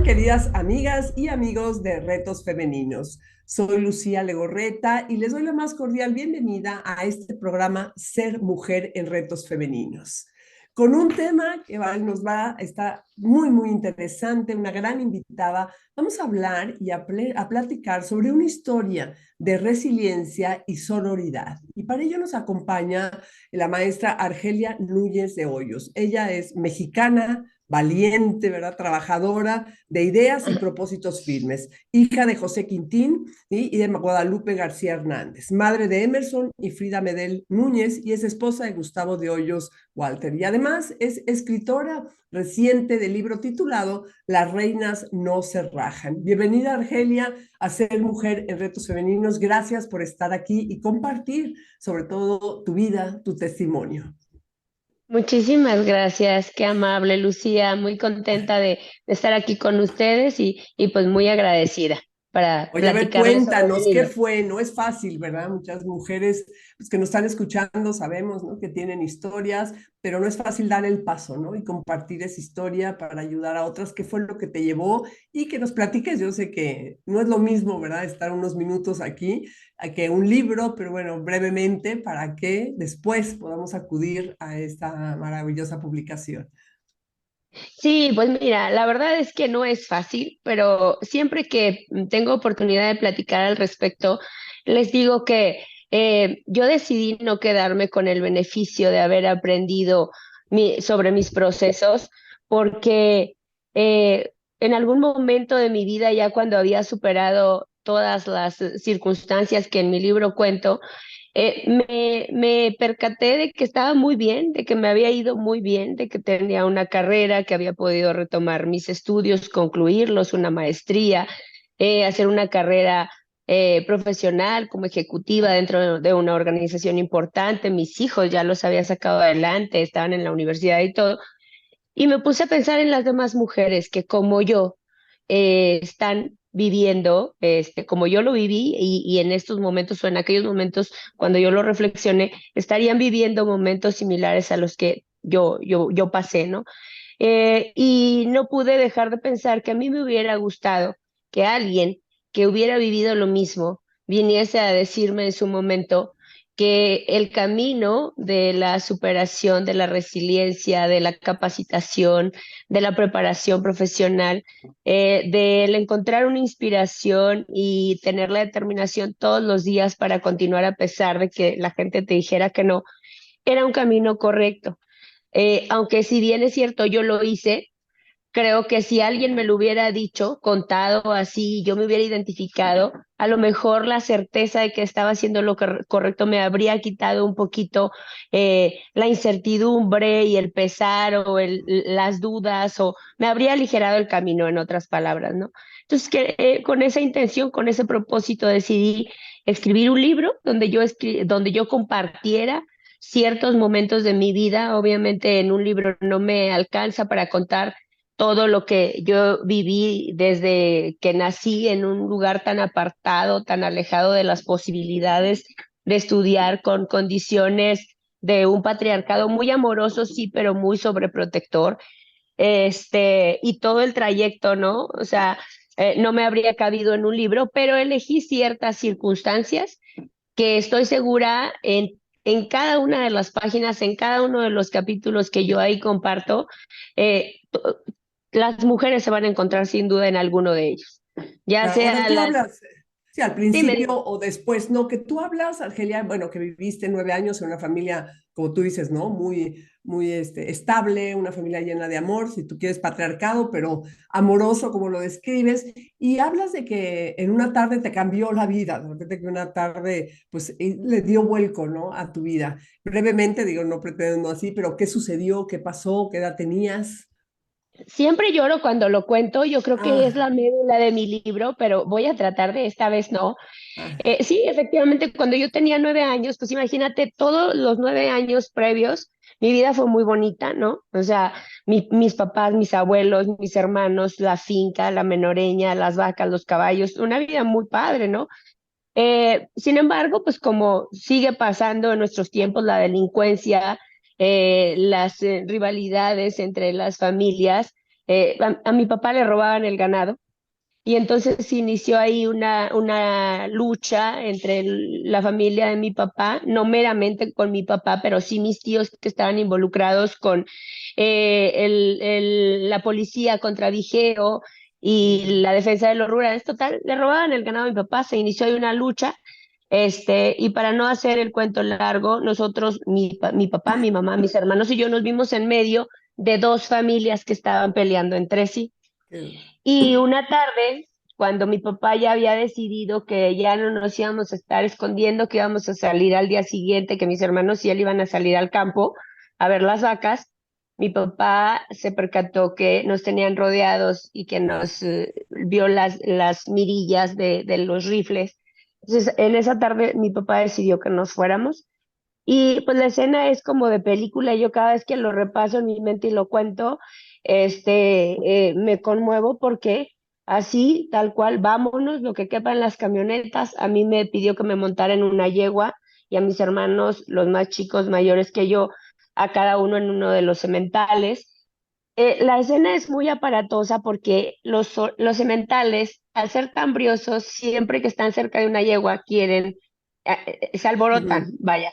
queridas amigas y amigos de Retos Femeninos? Soy Lucía Legorreta y les doy la más cordial bienvenida a este programa Ser Mujer en Retos Femeninos, con un tema que nos va a estar muy interesante, una gran invitada. Vamos a hablar y a platicar sobre una historia de resiliencia y sororidad. Y para ello nos acompaña la maestra Argelia Núñez de Hoyos. Ella es mexicana, valiente, ¿verdad? Trabajadora, de ideas y propósitos firmes, hija de José Quintín, ¿sí? Y de Guadalupe García Hernández, madre de Emerson y Frida Medel Núñez, y es esposa de Gustavo de Hoyos Walter. Y además es escritora reciente del libro titulado Las reinas no se rajan. Bienvenida, Argelia, a Ser Mujer en Retos Femeninos. Gracias por estar aquí y compartir sobre todo tu vida, tu testimonio. Muchísimas gracias, qué amable Lucía, muy contenta de estar aquí con ustedes y pues muy agradecida para Oye, a ver, platicarles sobre mi cuéntanos, ¿qué libro. fue? No es fácil, ¿verdad? Muchas mujeres pues, que nos están escuchando sabemos, ¿no? Que tienen historias, pero no es fácil dar el paso, ¿no? Y compartir esa historia para ayudar a otras. ¿Qué fue lo que te llevó? Y que nos platiques. Yo sé que no es lo mismo, ¿verdad? Estar unos minutos aquí a que un libro, pero bueno, brevemente, para que después podamos acudir a esta maravillosa publicación. Sí, pues mira, la verdad es que no es fácil, pero siempre que tengo oportunidad de platicar al respecto, les digo que yo decidí no quedarme con el beneficio de haber aprendido sobre mis procesos, porque en algún momento de mi vida, ya cuando había superado todas las circunstancias que en mi libro cuento, me percaté de que estaba muy bien, de que me había ido muy bien, de que tenía una carrera, que había podido retomar mis estudios, concluirlos, una maestría, hacer una carrera profesional como ejecutiva dentro de una organización importante. Mis hijos ya los había sacado adelante, estaban en la universidad y todo. Y me puse a pensar en las demás mujeres que como yo están viviendo, como yo lo viví y en estos momentos o en aquellos momentos cuando yo lo reflexioné, estarían viviendo momentos similares a los que yo pasé, ¿no? Y no pude dejar de pensar que a mí me hubiera gustado que alguien que hubiera vivido lo mismo viniese a decirme en su momento que el camino de la superación, de la resiliencia, de la capacitación, de la preparación profesional, del encontrar una inspiración y tener la determinación todos los días para continuar a pesar de que la gente te dijera que no, era un camino correcto. Aunque si bien es cierto, yo lo hice, creo que si alguien me lo hubiera dicho, contado así, yo me hubiera identificado, a lo mejor la certeza de que estaba haciendo lo correcto me habría quitado un poquito la incertidumbre y el pesar o las dudas, o me habría aligerado el camino, en otras palabras, ¿no? Entonces, con esa intención, con ese propósito, decidí escribir un libro donde yo compartiera ciertos momentos de mi vida. Obviamente en un libro no me alcanza para contar todo lo que yo viví desde que nací en un lugar tan apartado, tan alejado de las posibilidades de estudiar, con condiciones de un patriarcado muy amoroso, sí, pero muy sobreprotector, y todo el trayecto, ¿no? O sea, no me habría cabido en un libro, pero elegí ciertas circunstancias que estoy segura en cada una de las páginas, en cada uno de los capítulos que yo ahí comparto, eh, las mujeres se van a encontrar sin duda en alguno de ellos. Ya Ahora sea tú las... hablas, sí, al Dime, principio dime. o después, no, que tú hablas, Argelia, bueno, que viviste 9 años en una familia, como tú dices, ¿no? Muy estable, una familia llena de amor, si tú quieres patriarcado, pero amoroso, como lo describes, y hablas de que en una tarde te cambió la vida, de repente que una tarde, pues, le dio vuelco, ¿no? A tu vida. Brevemente, digo, no pretendo así, pero ¿qué sucedió? ¿Qué pasó? ¿Qué edad tenías? Siempre lloro cuando lo cuento, yo creo que es Ah, la médula de mi libro, pero voy a tratar de esta vez no. ah, Sí, efectivamente, cuando yo tenía 9 años, pues imagínate, todos los 9 años previos, mi vida fue muy bonita, ¿no? O sea, mis papás, mis abuelos, mis hermanos, la finca, la menoreña, las vacas, los caballos, una vida muy padre, ¿no? Sin embargo, pues como sigue pasando en nuestros tiempos la delincuencia, las rivalidades entre las familias, a mi papá le robaban el ganado. Y entonces se inició ahí una lucha entre la familia de mi papá, no meramente con mi papá, pero sí mis tíos que estaban involucrados con la policía contra Vigeo y la defensa de los rurales. Total, le robaban el ganado a mi papá, se inició ahí una lucha. Y para no hacer el cuento largo, nosotros, mi papá, mi mamá, mis hermanos y yo nos vimos en medio de dos familias que estaban peleando entre sí. Y una tarde, cuando mi papá ya había decidido que ya no nos íbamos a estar escondiendo, que íbamos a salir al día siguiente, que mis hermanos y él iban a salir al campo a ver las vacas, mi papá se percató que nos tenían rodeados y que nos vio las mirillas de los rifles. Entonces, en esa tarde mi papá decidió que nos fuéramos. Y pues la escena es como de película, yo cada vez que lo repaso en mi mente y lo cuento, me conmuevo porque así, tal cual, vámonos, lo que quepa en las camionetas, a mí me pidió que me montara en una yegua y a mis hermanos, los más chicos, mayores que yo, a cada uno en uno de los sementales. La escena es muy aparatosa porque los sementales, al ser tan briosos, siempre que están cerca de una yegua, quieren, se alborotan, vaya.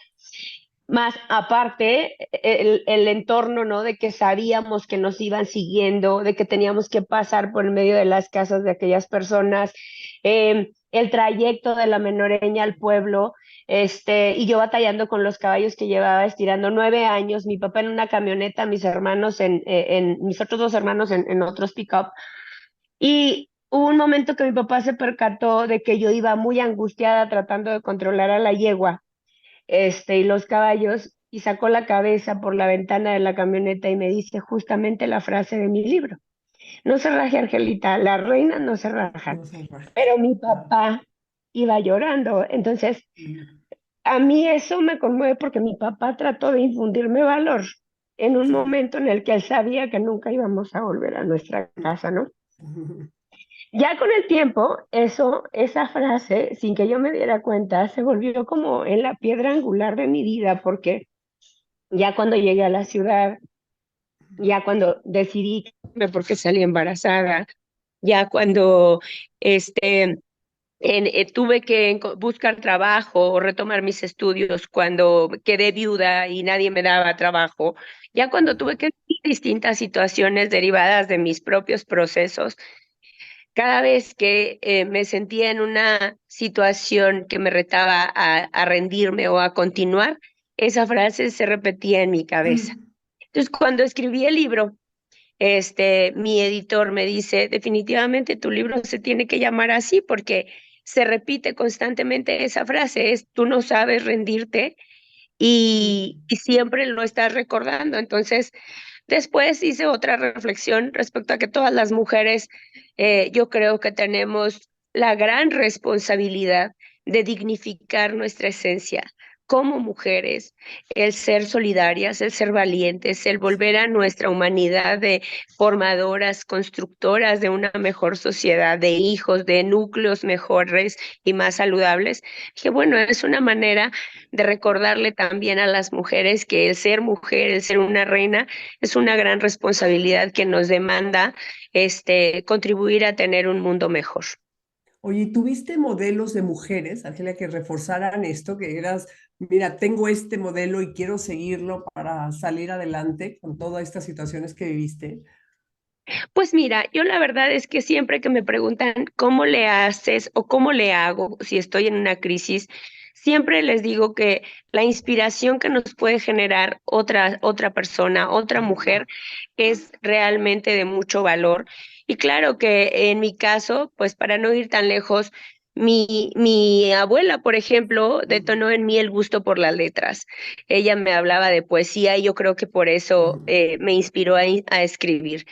Más aparte, el entorno, ¿no? De que sabíamos que nos iban siguiendo, de que teníamos que pasar por el medio de las casas de aquellas personas, el trayecto de la menoreña al pueblo, y yo batallando con los caballos que llevaba, estirando 9 años, mi papá en una camioneta, mis hermanos mis otros dos hermanos en otros pick-up. Y hubo un momento que mi papá se percató de que yo iba muy angustiada tratando de controlar a la yegua y los caballos, y sacó la cabeza por la ventana de la camioneta y me dice justamente la frase de mi libro. No se raje, Angelita, las reinas no se rajan. No sé, bueno. Pero mi papá iba llorando. Entonces, a mí eso me conmueve porque mi papá trató de infundirme valor en un momento en el que él sabía que nunca íbamos a volver a nuestra casa, ¿no? Ya con el tiempo, esa frase, sin que yo me diera cuenta, se volvió como en la piedra angular de mi vida, porque ya cuando llegué a la ciudad, ya cuando decidí porque salí embarazada, ya cuando este, tuve que buscar trabajo o retomar mis estudios, cuando quedé viuda y nadie me daba trabajo, ya cuando tuve que vivir distintas situaciones derivadas de mis propios procesos, cada vez que me sentía en una situación que me retaba a rendirme o a continuar, esa frase se repetía en mi cabeza. Entonces, cuando escribí el libro, mi editor me dice, definitivamente tu libro se tiene que llamar así porque se repite constantemente esa frase, es tú no sabes rendirte y siempre lo estás recordando. Entonces, después hice otra reflexión respecto a que todas las mujeres, yo creo que tenemos la gran responsabilidad de dignificar nuestra esencia como mujeres, el ser solidarias, el ser valientes, el volver a nuestra humanidad de formadoras, constructoras de una mejor sociedad, de hijos, de núcleos mejores y más saludables. Que bueno, es una manera de recordarle también a las mujeres que el ser mujer, el ser una reina, es una gran responsabilidad que nos demanda contribuir a tener un mundo mejor. Oye, ¿tuviste modelos de mujeres, Ángela, que reforzaran esto, que eras, mira, tengo este modelo y quiero seguirlo para salir adelante con todas estas situaciones que viviste? Pues mira, yo la verdad es que siempre que me preguntan cómo le haces o cómo le hago si estoy en una crisis, siempre les digo que la inspiración que nos puede generar otra persona, otra mujer, es realmente de mucho valor. Y claro que en mi caso, pues para no ir tan lejos, mi abuela, por ejemplo, detonó en mí el gusto por las letras. Ella me hablaba de poesía y yo creo que por eso me inspiró a escribir.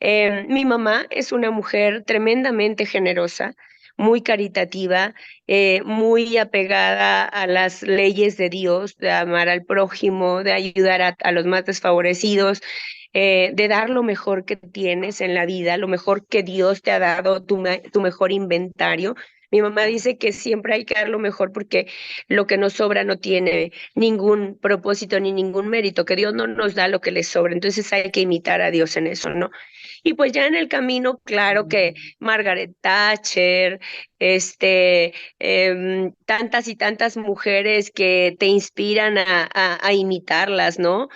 Mi mamá es una mujer tremendamente generosa, muy caritativa, muy apegada a las leyes de Dios, de amar al prójimo, de ayudar a los más desfavorecidos, de dar lo mejor que tienes en la vida, lo mejor que Dios te ha dado, tu mejor inventario. Mi mamá dice que siempre hay que dar lo mejor porque lo que nos sobra no tiene ningún propósito ni ningún mérito, que Dios no nos da lo que le sobra, entonces hay que imitar a Dios en eso, ¿no? Y pues ya en el camino, claro que Margaret Thatcher, tantas y tantas mujeres que te inspiran a imitarlas, ¿no?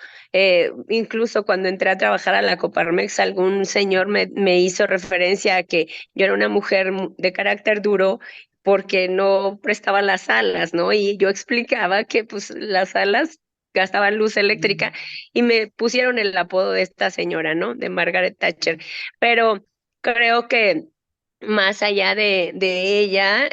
Incluso cuando entré a trabajar a la Coparmex, algún señor me hizo referencia a que yo era una mujer de carácter duro porque no prestaba las alas, ¿no? Y yo explicaba que pues las alas gastaban luz eléctrica y me pusieron el apodo de esta señora, ¿no? De Margaret Thatcher. Pero creo que más allá de ella,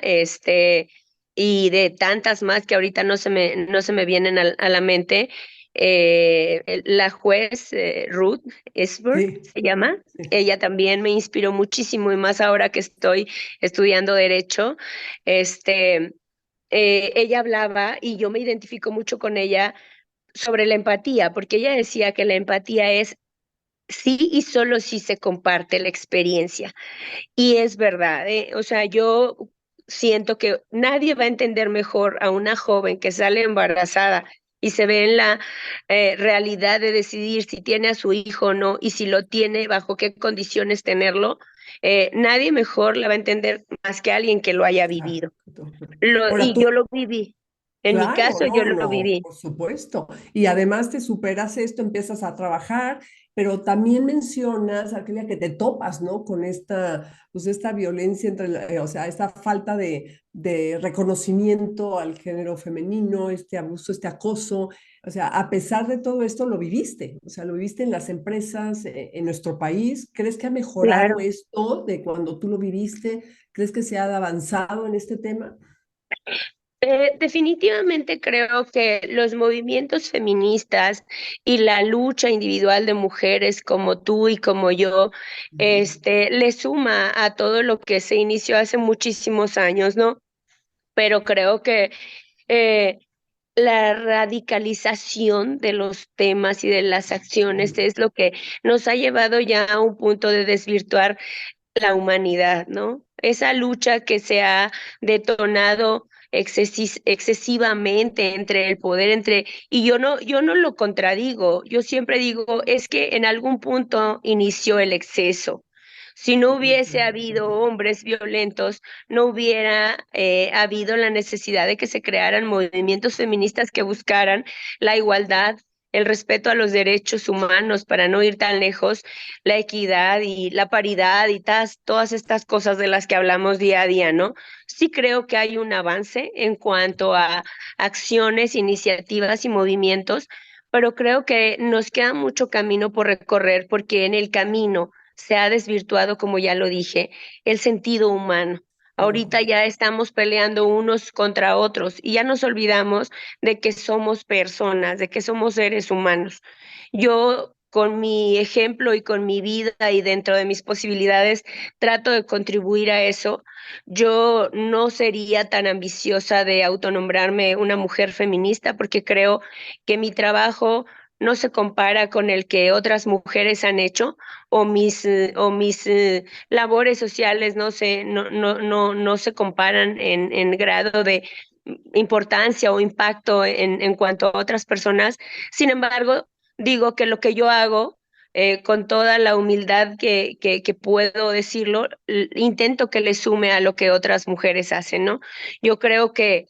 y de tantas más que ahorita no se me vienen a la mente, la juez Ruth Ginsburg Sí, se llama. sí. Ella también me inspiró muchísimo y más ahora que estoy estudiando derecho. Este, ella hablaba y yo me identifico mucho con ella sobre la empatía, porque ella decía que la empatía es sí y solo si se comparte la experiencia. Y es verdad, ¿eh? O sea, yo siento que nadie va a entender mejor a una joven que sale embarazada y se ve en la realidad de decidir si tiene a su hijo o no y si lo tiene, bajo qué condiciones tenerlo. Nadie mejor la va a entender más que alguien que lo haya vivido. Exacto. Ahora Y tú, yo lo viví. En mi claro, caso, yo no, lo no, viví. por supuesto. Y además te superas esto, empiezas a trabajar, pero también mencionas aquella que te topas, ¿no? Con esta, pues esta violencia entre, o sea, esta falta de reconocimiento al género femenino, este abuso, este acoso. O sea, a pesar de todo esto, lo viviste. O sea, lo viviste en las empresas, en nuestro país. ¿Crees que ha mejorado Claro. esto de cuando tú lo viviste? ¿Crees que se ha avanzado en este tema? Definitivamente creo que los movimientos feministas y la lucha individual de mujeres como tú y como yo, Ujú. le suma a todo lo que se inició hace muchísimos años, ¿no? Pero creo que eh, la radicalización de los temas y de las acciones es lo que nos ha llevado ya a un punto de desvirtuar la humanidad, ¿no? Esa lucha que se ha detonado excesivamente entre el poder, y yo no lo contradigo, yo siempre digo, es que en algún punto inició el exceso. Si no hubiese habido hombres violentos, no hubiera habido la necesidad de que se crearan movimientos feministas que buscaran la igualdad, el respeto a los derechos humanos, para no ir tan lejos, la equidad y la paridad y todas estas cosas de las que hablamos día a día, ¿no? Sí creo que hay un avance en cuanto a acciones, iniciativas y movimientos, pero creo que nos queda mucho camino por recorrer porque en el camino se ha desvirtuado, como ya lo dije, el sentido humano. Ahorita ya estamos peleando unos contra otros y ya nos olvidamos de que somos personas, de que somos seres humanos. Yo, con mi ejemplo y con mi vida y dentro de mis posibilidades, trato de contribuir a eso. Yo no sería tan ambiciosa de autonombrarme una mujer feminista porque creo que mi trabajo no se compara con el que otras mujeres han hecho o mis labores sociales no se comparan en grado de importancia o impacto en cuanto a otras personas. Sin embargo, digo que lo que yo hago, con toda la humildad que puedo decirlo, intento que le sume a lo que otras mujeres hacen, ¿no? Yo creo que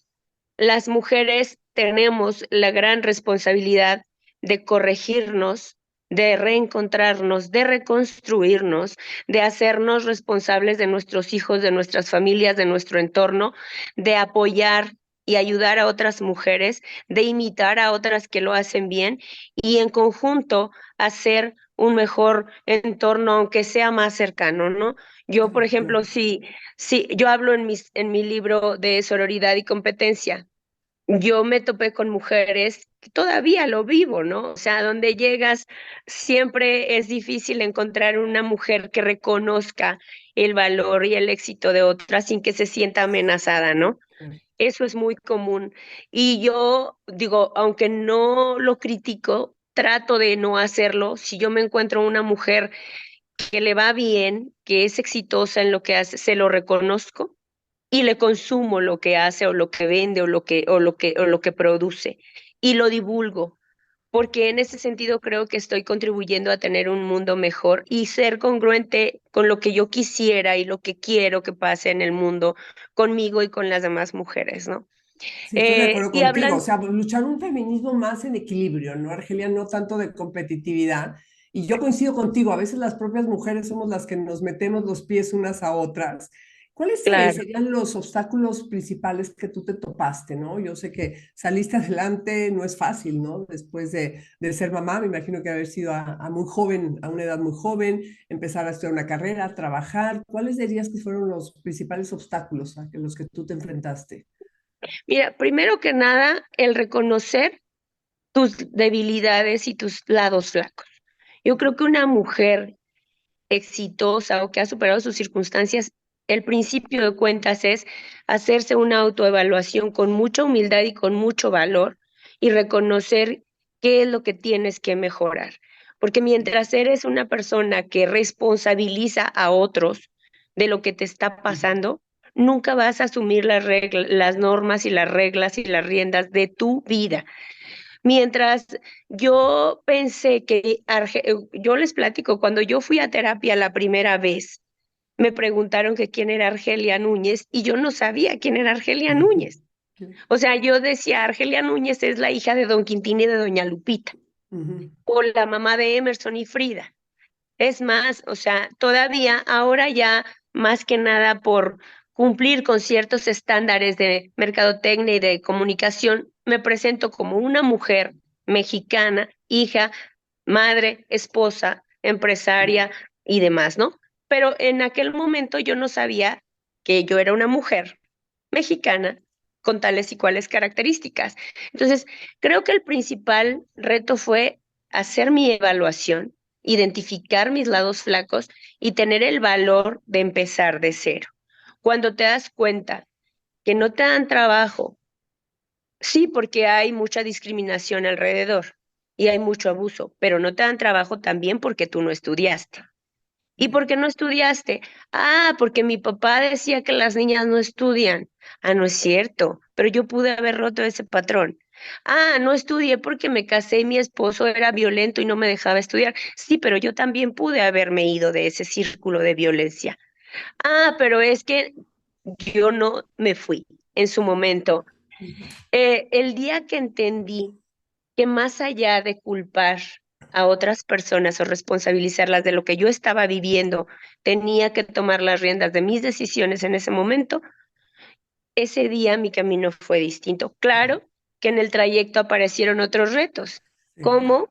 las mujeres tenemos la gran responsabilidad de corregirnos, de reencontrarnos, de reconstruirnos, de hacernos responsables de nuestros hijos, de nuestras familias, de nuestro entorno, de apoyar y ayudar a otras mujeres, de imitar a otras que lo hacen bien y en conjunto hacer un mejor entorno, aunque sea más cercano, ¿no? Yo, por ejemplo, sí, yo hablo en mi libro de sororidad y competencia. Yo me topé con mujeres que todavía lo vivo, ¿no? O sea, donde llegas, siempre es difícil encontrar una mujer que reconozca el valor y el éxito de otra sin que se sienta amenazada, ¿no? Eso es muy común. Y yo digo, aunque no lo critico, trato de no hacerlo. Si yo me encuentro una mujer que le va bien, que es exitosa en lo que hace, se lo reconozco y le consumo lo que hace o lo que vende o lo que produce y lo divulgo, porque en ese sentido creo que estoy contribuyendo a tener un mundo mejor y ser congruente con lo que yo quisiera y lo que quiero que pase en el mundo conmigo y con las demás mujeres, ¿no? Sí, estoy de acuerdo Y contigo. O hablan, sea, luchar un feminismo más en equilibrio, ¿no, Argelia? No tanto de competitividad. Y yo coincido contigo, a veces las propias mujeres somos las que nos metemos los pies unas a otras. ¿Cuáles claro. serían los obstáculos principales que tú te topaste, no? Yo sé que saliste adelante, no es fácil, ¿no? Después de ser mamá, me imagino que haber sido a muy joven, a una edad muy joven, empezar a estudiar una carrera, trabajar. ¿Cuáles dirías que fueron los principales obstáculos a los que tú te enfrentaste? Mira, primero que nada, el reconocer tus debilidades y tus lados flacos. Yo creo que una mujer exitosa o que ha superado sus circunstancias, el principio de cuentas es hacerse una autoevaluación con mucha humildad y con mucho valor y reconocer qué es lo que tienes que mejorar. Porque mientras eres una persona que responsabiliza a otros de lo que te está pasando, nunca vas a asumir las normas y las reglas y las riendas de tu vida. Mientras yo pensé que, yo les platico, cuando yo fui a terapia la primera vez, me preguntaron que quién era Argelia Núñez y yo no sabía quién era Argelia Núñez. O sea, yo decía, Argelia Núñez es la hija de don Quintín y de doña Lupita, Ujú. o la mamá de Emerson y Frida. Es más, o sea, todavía ahora ya más que nada por cumplir con ciertos estándares de mercadotecnia y de comunicación, me presento como una mujer mexicana, hija, madre, esposa, empresaria y demás, ¿no? Pero en aquel momento yo no sabía que yo era una mujer mexicana con tales y cuales características. Entonces, creo que el principal reto fue hacer mi evaluación, identificar mis lados flacos y tener el valor de empezar de cero. Cuando te das cuenta que no te dan trabajo, sí, porque hay mucha discriminación alrededor y hay mucho abuso, pero no te dan trabajo también porque tú no estudiaste. ¿Y por qué no estudiaste? Ah, porque mi papá decía que las niñas no estudian. Ah, no es cierto, pero yo pude haber roto ese patrón. Ah, no estudié porque me casé y mi esposo era violento y no me dejaba estudiar. Sí, pero yo también pude haberme ido de ese círculo de violencia. Ah, pero es que yo no me fui en su momento. El día que entendí que más allá de culpar a otras personas o responsabilizarlas de lo que yo estaba viviendo, tenía que tomar las riendas de mis decisiones en ese momento, ese día mi camino fue distinto. Claro que en el trayecto aparecieron otros retos, Sí. como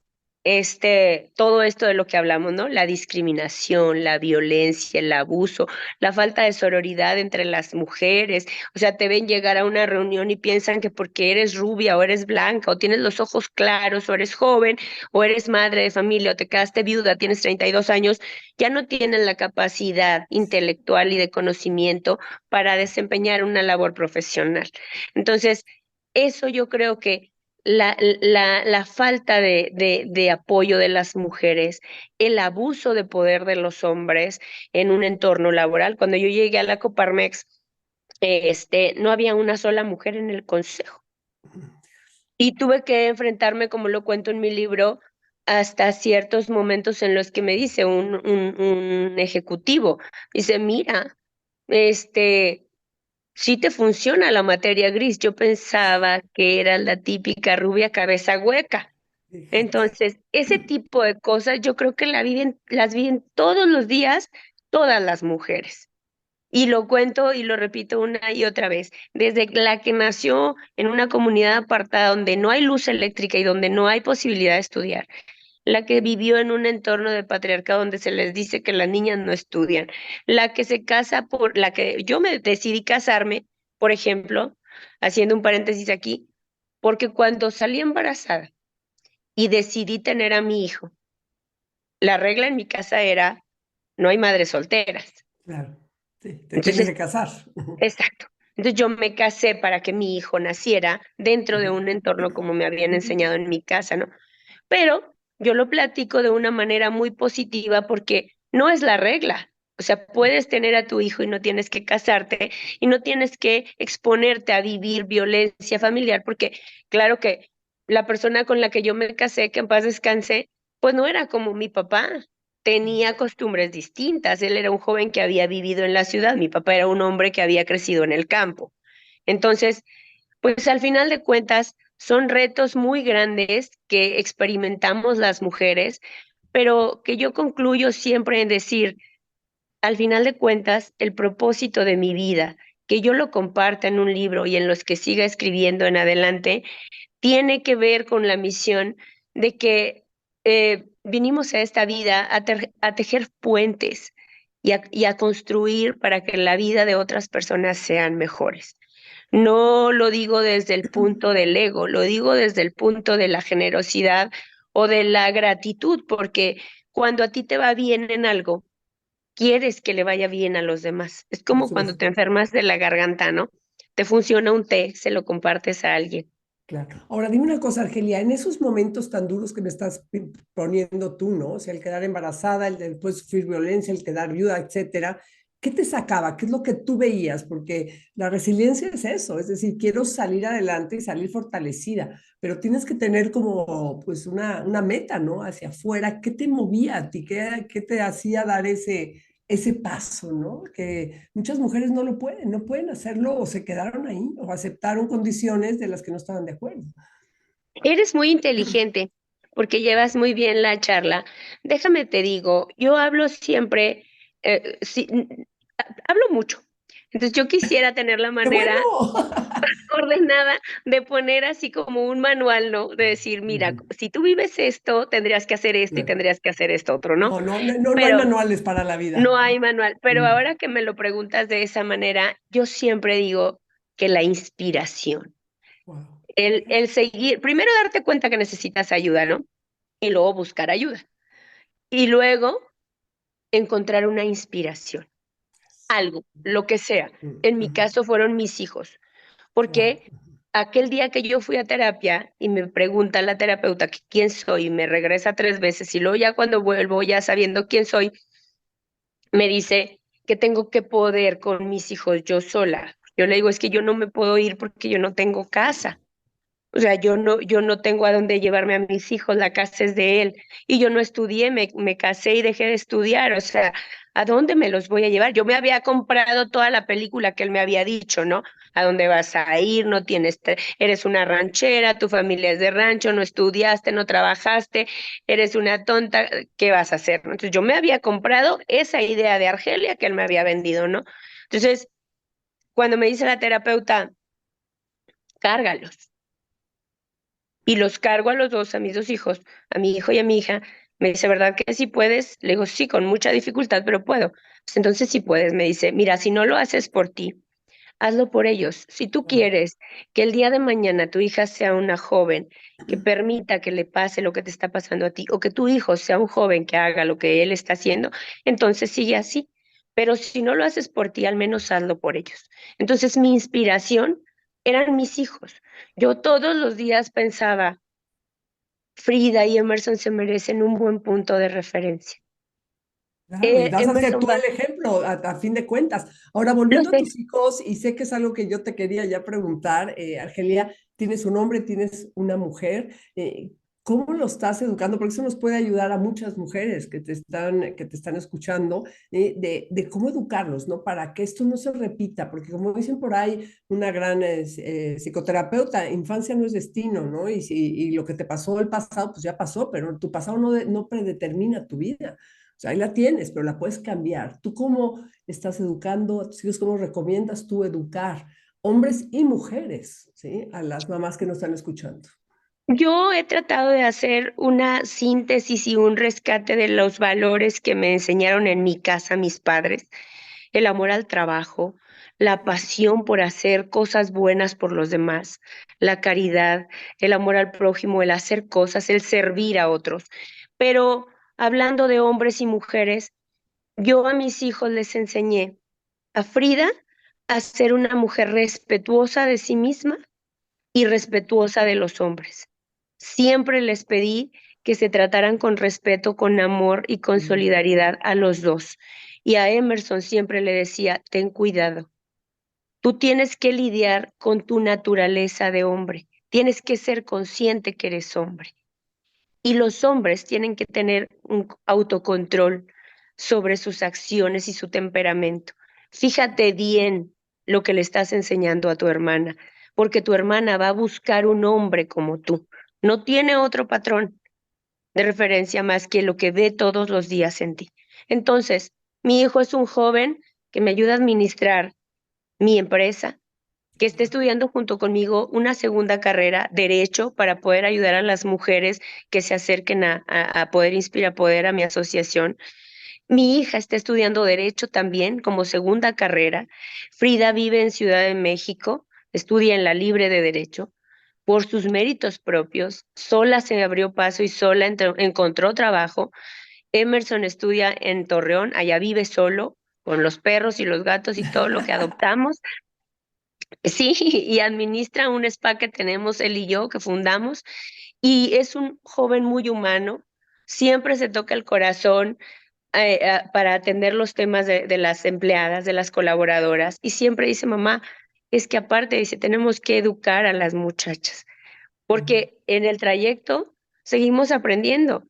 todo esto de lo que hablamos, ¿no? La discriminación, la violencia, el abuso, la falta de sororidad entre las mujeres. O sea, te ven llegar a una reunión y piensan que porque eres rubia o eres blanca o tienes los ojos claros o eres joven o eres madre de familia o te quedaste viuda, tienes 32 años, ya no tienen la capacidad intelectual y de conocimiento para desempeñar una labor profesional. Entonces, eso yo creo que la falta de apoyo de las mujeres, el abuso de poder de los hombres en un entorno laboral. Cuando yo llegué a la Coparmex, no había una sola mujer en el consejo y tuve que enfrentarme, como lo cuento en mi libro, hasta ciertos momentos en los que me dice un ejecutivo, dice, mira, este, sí te funciona la materia gris. Yo pensaba que era la típica rubia cabeza hueca. Fíjate. Entonces, ese tipo de cosas yo creo que las viven todos los días todas las mujeres. Y lo cuento y lo repito una y otra vez. Desde la que nació en una comunidad apartada donde no hay luz eléctrica y donde no hay posibilidad de estudiar, la que vivió en un entorno de patriarcado donde se les dice que las niñas no estudian, la que se casa la que yo me decidí casarme, por ejemplo, haciendo un paréntesis aquí, porque cuando salí embarazada y decidí tener a mi hijo, la regla en mi casa era, no hay madres solteras. Claro, sí, te tienes Entonces, que casar. exacto. Entonces yo me casé para que mi hijo naciera dentro de un entorno como me habían enseñado en mi casa, ¿no? Pero yo lo platico de una manera muy positiva porque no es la regla. O sea, puedes tener a tu hijo y no tienes que casarte y no tienes que exponerte a vivir violencia familiar, porque claro que la persona con la que yo me casé, que en paz descanse, pues no era como mi papá. Tenía costumbres distintas. Él era un joven que había vivido en la ciudad. Mi papá era un hombre que había crecido en el campo. Entonces, pues al final de cuentas, son retos muy grandes que experimentamos las mujeres, pero que yo concluyo siempre en decir, al final de cuentas, el propósito de mi vida, que yo lo comparta en un libro y en los que siga escribiendo en adelante, tiene que ver con la misión de que vinimos a esta vida a tejer puentes y a construir para que la vida de otras personas sean mejores. No lo digo desde el punto del ego, lo digo desde el punto de la generosidad o de la gratitud, porque cuando a ti te va bien en algo, quieres que le vaya bien a los demás. Es Por como cuando supuesto. te enfermas de la garganta, ¿no? Te funciona un té, se lo compartes a alguien. Claro. Ahora, dime una cosa, Argelia, en esos momentos tan duros que me estás poniendo tú, ¿no? O sea, el quedar embarazada, el de después sufrir violencia, el quedar viuda, etcétera, ¿qué te sacaba? ¿Qué es lo que tú veías? Porque la resiliencia es eso, es decir, quiero salir adelante y salir fortalecida, pero tienes que tener como, pues, una meta, ¿no? Hacia afuera. ¿Qué te movía a ti? ¿Qué te hacía dar ese paso, ¿no? Que muchas mujeres no lo pueden, no pueden hacerlo o se quedaron ahí o aceptaron condiciones de las que no estaban de acuerdo. Eres muy inteligente porque llevas muy bien la charla. Déjame te digo, yo hablo siempre, hablo mucho. Entonces yo quisiera tener la ¡Qué bueno! manera ordenada de poner así como un manual, ¿no? De decir, mira, Ujú, si tú vives esto, tendrías que hacer esto y claro. tendrías que hacer esto otro, ¿no? No hay Pero manuales para la vida. no hay manual. Pero Mm, ahora que me lo preguntas de esa manera, yo siempre digo que la inspiración, wow. el seguir, primero darte cuenta que necesitas ayuda, ¿no? Y luego buscar ayuda. Y luego encontrar una inspiración, algo, lo que sea. Mm, En mi ujú, caso fueron mis hijos, wow. porque aquel día que yo fui a terapia y me pregunta la terapeuta que quién soy, y me regresa 3 veces y luego ya cuando vuelvo, ya sabiendo quién soy, me dice que tengo que poder con mis hijos yo sola. Yo le digo, es que yo no me puedo ir porque yo no tengo casa. O sea, yo no tengo a dónde llevarme a mis hijos, la casa es de él. Y yo no estudié, me casé y dejé de estudiar. O sea, ¿a dónde me los voy a llevar? Yo me había comprado toda la película que él me había dicho, ¿no? ¿A dónde vas a ir? No tienes, eres una ranchera, tu familia es de rancho, no estudiaste, no trabajaste, eres una tonta, ¿qué vas a hacer? ¿No? Entonces yo me había comprado esa idea de Argelia que él me había vendido, ¿no? Entonces, cuando me dice la terapeuta, cárgalos y los cargo a los dos, a mis dos hijos, a mi hijo y a mi hija. Me dice, ¿verdad que sí puedes? Le digo, sí, con mucha dificultad, pero puedo. Pues entonces sí puedes. Me dice, mira, si no lo haces por ti, hazlo por ellos. Si tú Wow. quieres que el día de mañana tu hija sea una joven que permita que le pase lo que te está pasando a ti, o que tu hijo sea un joven que haga lo que él está haciendo, entonces sigue así. Pero si no lo haces por ti, al menos hazlo por ellos. Entonces mi inspiración eran mis hijos. Yo todos los días pensaba, Frida y Emerson se merecen un buen punto de referencia. Claro, y vas a ser Emerson tú va, el ejemplo a fin de cuentas. Ahora, lo volviendo a sé, tus hijos, y sé que es algo que yo te quería ya preguntar, Argelia, tienes un hombre, tienes una mujer, ¿cómo lo estás educando? Porque eso nos puede ayudar a muchas mujeres que te están escuchando, de cómo educarlos, ¿no? Para que esto no se repita, porque como dicen por ahí una gran psicoterapeuta, infancia no es destino, ¿no? Y lo que te pasó el pasado, pues ya pasó, pero tu pasado no predetermina tu vida. O sea, ahí la tienes, pero la puedes cambiar. ¿Tú cómo estás educando a tus hijos? ¿Cómo recomiendas tú educar hombres y mujeres, ¿sí? A las mamás que nos están escuchando. yo he tratado de hacer una síntesis y un rescate de los valores que me enseñaron en mi casa mis padres, el amor al trabajo, la pasión por hacer cosas buenas por los demás, la caridad, el amor al prójimo, el hacer cosas, el servir a otros. Pero hablando de hombres y mujeres, yo a mis hijos les enseñé a Frida a ser una mujer respetuosa de sí misma y respetuosa de los hombres. Siempre les pedí que se trataran con respeto, con amor y con Mm, solidaridad a los dos. Y a Emerson siempre le decía, ten cuidado, tú tienes que lidiar con tu naturaleza de hombre, tienes que ser consciente que eres hombre. Y los hombres tienen que tener un autocontrol sobre sus acciones y su temperamento. Fíjate bien lo que le estás enseñando a tu hermana, porque tu hermana va a buscar un hombre como tú. No tiene otro patrón de referencia más que lo que ve todos los días en ti. Entonces, mi hijo es un joven que me ayuda a administrar mi empresa, que esté estudiando junto conmigo una segunda carrera, derecho, para poder ayudar a las mujeres que se acerquen a poder inspirar poder a mi asociación. Mi hija está estudiando derecho también como segunda carrera. Frida vive en Ciudad de México, estudia en la Libre de Derecho. Por sus méritos propios, sola se abrió paso y sola encontró trabajo. Emerson estudia en Torreón, allá vive solo, con los perros y los gatos y todo lo que adoptamos. Sí, y administra un spa que tenemos él y yo, que fundamos, y es un joven muy humano, siempre se toca el corazón para atender los temas de las empleadas, de las colaboradoras, y siempre dice, mamá, es que aparte dice, tenemos que educar a las muchachas, porque en el trayecto seguimos aprendiendo.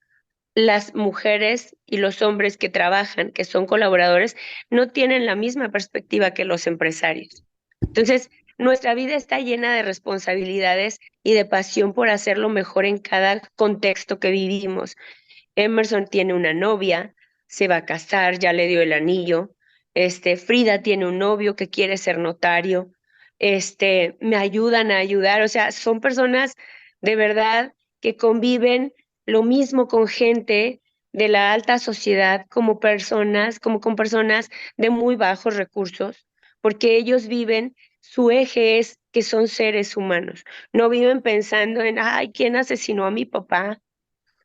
Las mujeres y los hombres que trabajan, que son colaboradores, no tienen la misma perspectiva que los empresarios. Entonces, nuestra vida está llena de responsabilidades y de pasión por hacerlo mejor en cada contexto que vivimos. Emerson tiene una novia, se va a casar, ya le dio el anillo. Frida tiene un novio que quiere ser notario. Me ayudan a ayudar, o sea, son personas de verdad que conviven lo mismo con gente de la alta sociedad como personas, como con personas de muy bajos recursos, porque ellos viven, su eje es que son seres humanos, no viven pensando en, ay, ¿quién asesinó a mi papá?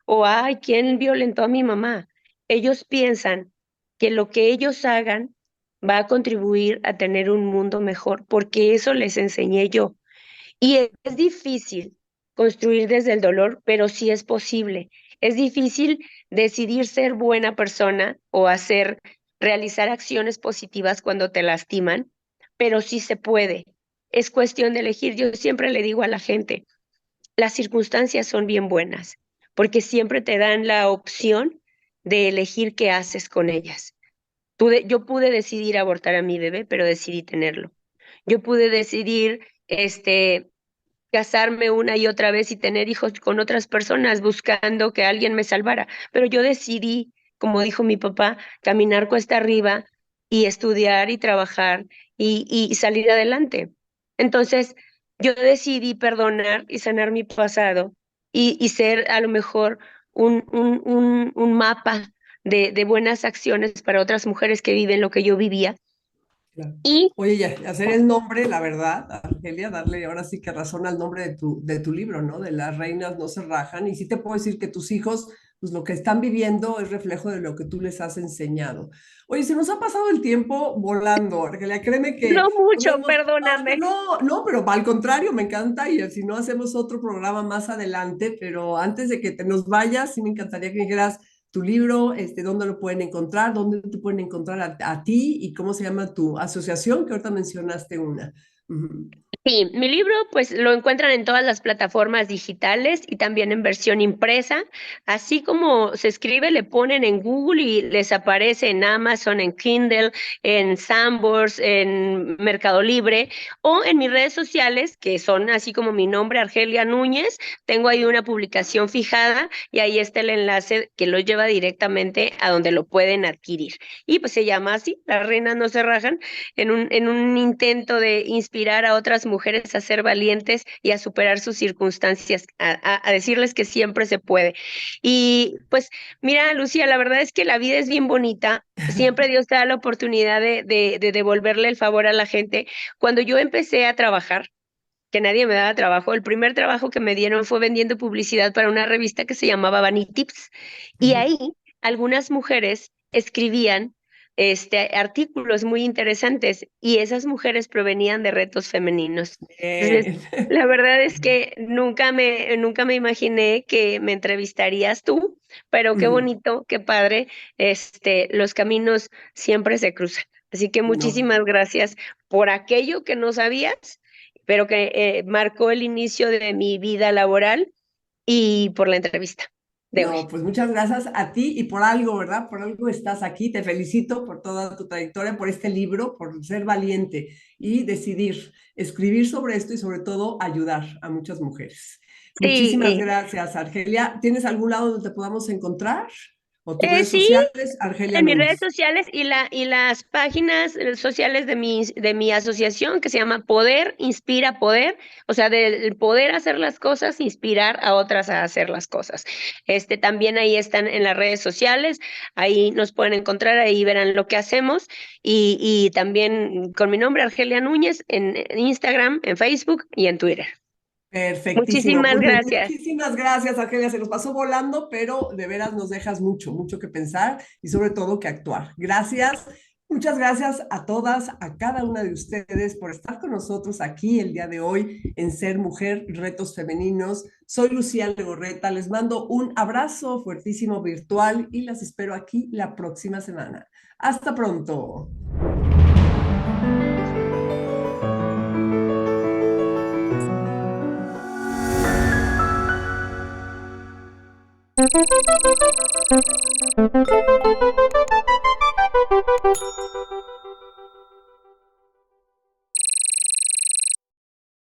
O, ay, ¿quién violentó a mi mamá? Ellos piensan que lo que ellos hagan va a contribuir a tener un mundo mejor, porque eso les enseñé yo. Y es difícil construir desde el dolor, pero sí es posible. Es difícil decidir ser buena persona o realizar acciones positivas cuando te lastiman, pero sí se puede. Es cuestión de elegir. Yo siempre le digo a la gente, las circunstancias son bien buenas, porque siempre te dan la opción de elegir qué haces con ellas. Yo pude decidir abortar a mi bebé, pero decidí tenerlo. Yo pude decidir, casarme una y otra vez y tener hijos con otras personas buscando que alguien me salvara, pero yo decidí, como dijo mi papá, caminar cuesta arriba y estudiar y trabajar y salir adelante. Entonces, yo decidí perdonar y sanar mi pasado y ser a lo mejor un mapa de buenas acciones para otras mujeres que viven lo que yo vivía. Claro. Y Oye, ya, hacer el nombre, la verdad, Argelia, darle ahora sí que razón al nombre de tu libro, ¿no? De Las reinas no se rajan. Y sí te puedo decir que tus hijos, pues lo que están viviendo es reflejo de lo que tú les has enseñado. Oye, se nos ha pasado el tiempo volando, Argelia, créeme que no mucho, podemos, perdóname. no, pero al contrario, me encanta y si no hacemos otro programa más adelante, pero antes de que te nos vayas, sí me encantaría que me dijeras tu libro, dónde lo pueden encontrar, dónde te pueden encontrar a ti y cómo se llama tu asociación, que ahorita mencionaste una. Ujú. Sí, mi libro pues lo encuentran en todas las plataformas digitales y también en versión impresa. Así como se escribe, le ponen en Google y les aparece en Amazon, en Kindle, en Sanborns, en Mercado Libre o en mis redes sociales, que son así como mi nombre, Argelia Núñez. Tengo ahí una publicación fijada y ahí está el enlace que lo lleva directamente a donde lo pueden adquirir. Y pues se llama así, Las reinas no se rajan, en un intento de inspirar a otras mujeres a ser valientes y a superar sus circunstancias, a decirles que siempre se puede. Y pues mira, Lucía, la verdad es que la vida es bien bonita. Siempre Dios te da la oportunidad de devolverle el favor a la gente. Cuando yo empecé a trabajar, que nadie me daba trabajo, el primer trabajo que me dieron fue vendiendo publicidad para una revista que se llamaba Vanity Tips. Y ahí algunas mujeres escribían artículos muy interesantes y esas mujeres provenían de retos femeninos. Entonces, Bien. la verdad es que nunca me imaginé que me entrevistarías tú, pero qué Ujú. bonito, qué padre, los caminos siempre se cruzan. Así que No. muchísimas gracias por aquello que no sabías, pero que marcó el inicio de mi vida laboral y por la entrevista de hoy. No, pues muchas gracias a ti y por algo, ¿verdad? Por algo estás aquí. Te felicito por toda tu trayectoria, por este libro, por ser valiente y decidir escribir sobre esto y sobre todo ayudar a muchas mujeres. Muchísimas Sí, gracias, Argelia. ¿Tienes algún lado donde te podamos encontrar? ¿O tus redes sí, sociales? Argelia en mis redes Núñez. sociales y las páginas sociales de mi asociación que se llama Poder Inspira Poder, o sea, del poder hacer las cosas, inspirar a otras a hacer las cosas. También ahí están en las redes sociales, ahí nos pueden encontrar, ahí verán lo que hacemos y también con mi nombre, Argelia Núñez, en Instagram, en Facebook y en Twitter. Perfectísimo. Muchísimas Pues gracias. muchísimas gracias, Argelia. Se nos pasó volando, pero de veras nos dejas mucho, mucho que pensar y sobre todo que actuar. Gracias. Muchas gracias a todas, a cada una de ustedes por estar con nosotros aquí el día de hoy en Ser Mujer, Retos Femeninos. Soy Lucía Legorreta. Les mando un abrazo fuertísimo virtual y las espero aquí la próxima semana. Hasta pronto.